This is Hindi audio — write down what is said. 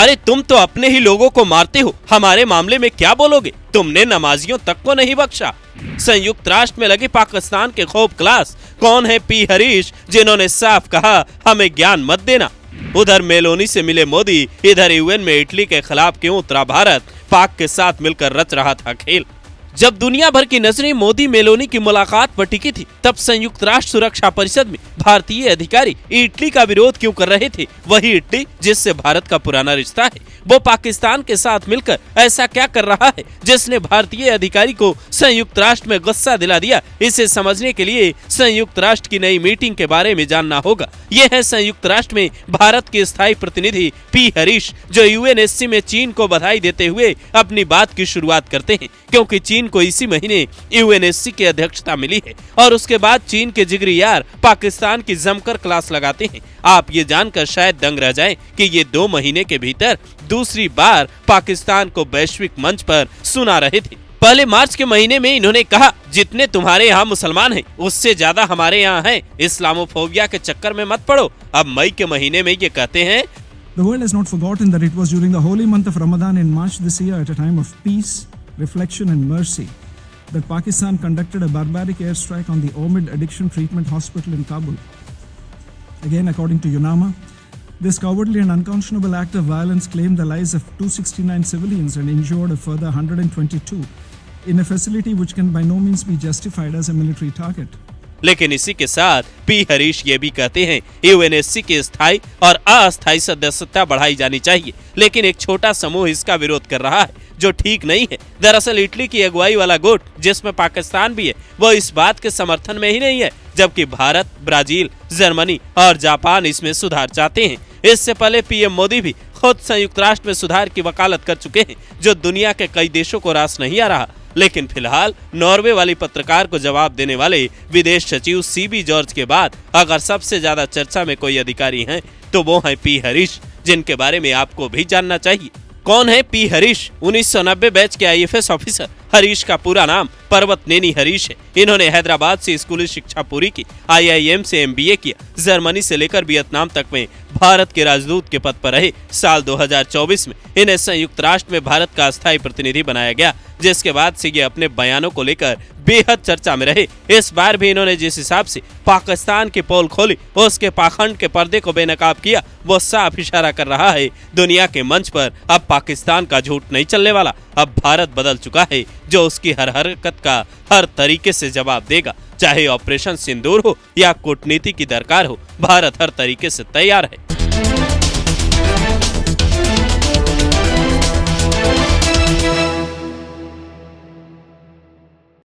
अरे तुम तो अपने ही लोगों को मारते हो, हमारे मामले में क्या बोलोगे? तुमने नमाजियों तक को नहीं बख्शा। संयुक्त राष्ट्र में लगी पाकिस्तान के खौफ क्लास कौन है? पी हरीश, जिन्होंने साफ कहा हमें ज्ञान मत देना। उधर मेलोनी से मिले मोदी, इधर यूएन में इटली के खिलाफ क्यों उतरा भारत? पाक के साथ मिलकर रच रहा था खेल। जब दुनिया भर की नजरें मोदी मेलोनी की मुलाकात पर टिकी थी, तब संयुक्त राष्ट्र सुरक्षा परिषद में भारतीय अधिकारी इटली का विरोध क्यों कर रहे थे? वही इटली जिससे भारत का पुराना रिश्ता है, वो पाकिस्तान के साथ मिलकर ऐसा क्या कर रहा है जिसने भारतीय अधिकारी को संयुक्त राष्ट्र में गुस्सा दिला दिया? इसे समझने के लिए संयुक्त राष्ट्र की नई मीटिंग के बारे में जानना होगा। ये है संयुक्त राष्ट्र में भारत के स्थायी प्रतिनिधि पी हरीश, जो यूएनएससी में चीन को बधाई देते हुए अपनी बात की शुरुआत करते हैं, क्योंकि चीन को इसी महीने यूएनएससी की अध्यक्षता मिली है और उसके बाद चीन के जिगरी यार पाकिस्तान की जमकर क्लास लगाते हैं। आप ये जानकर शायद दंग रह जाएं कि ये 2 महीने के भीतर दूसरी बार पाकिस्तान को वैश्विक मंच पर सुना रहे थे। पहले मार्च के महीने में इन्होंने कहा, जितने तुम्हारे यहाँ मुसलमान हैं उससे ज्यादा हमारे यहाँ हैं, इस्लामोफोबिया के चक्कर में मत पड़ो। अब मई के महीने में ये कहते हैं, The world has not forgotten that it was during the holy month of Ramadan in March this year, at a time of peace, reflection and mercy, that Pakistan conducted a barbaric airstrike on the Omid Addiction Treatment Hospital in Kabul. Again, according to UNAMA, this cowardly and unconscionable act of violence claimed the lives of 269 civilians and injured a further 122 in a facility which can by no means be justified as a military target. लेकिन इसी के साथ पी हरीश ये भी कहते हैं यूएनएससी की स्थायी और अस्थायी सदस्यता बढ़ाई जानी चाहिए, लेकिन एक छोटा समूह इसका विरोध कर रहा है, जो ठीक नहीं है। दरअसल इटली की अगुवाई वाला गुट, जिसमें पाकिस्तान भी है, वो इस बात के समर्थन में ही नहीं है, जबकि भारत, ब्राजील, जर्मनी और जापान इसमें सुधार चाहते हैं। इससे पहले पीएम मोदी भी खुद संयुक्त राष्ट्र में सुधार की वकालत कर चुके हैं, जो दुनिया के कई देशों को रास नहीं आ रहा। लेकिन फिलहाल नॉर्वे वाली पत्रकार को जवाब देने वाले विदेश सचिव सीबी जॉर्ज के बाद अगर सबसे ज्यादा चर्चा में कोई अधिकारी हैं तो वो हैं पी हरीश, जिनके बारे में आपको भी जानना चाहिए। कौन है पी हरीश? 1990 बैच के आईएफएस ऑफिसर। हरीश का पूरा नाम पर्वतनेनी हरीश है। इन्होंने हैदराबाद से स्कूली शिक्षा पूरी की, आईआईएम से एमबीए किया, जर्मनी से लेकर वियतनाम तक में भारत के राजदूत के पद पर रहे। साल 2024 में इन्हें संयुक्त राष्ट्र में भारत का अस्थायी प्रतिनिधि बनाया गया, जिसके बाद से ये अपने बयानों को लेकर बेहद चर्चा में रहे। इस बार भी इन्होंने जिस हिसाब से पाकिस्तान की पोल खोली, उसके पाखंड के पर्दे को बेनकाब किया, वो साफ इशारा कर रहा है दुनिया के मंच पर अब पाकिस्तान का झूठ नहीं चलने वाला। अब भारत बदल चुका है, जो उसकी हर हरकत का हर तरीके से जवाब देगा। चाहे ऑपरेशन सिंदूर हो या कूटनीति की दरकार हो, भारत हर तरीके से तैयार है।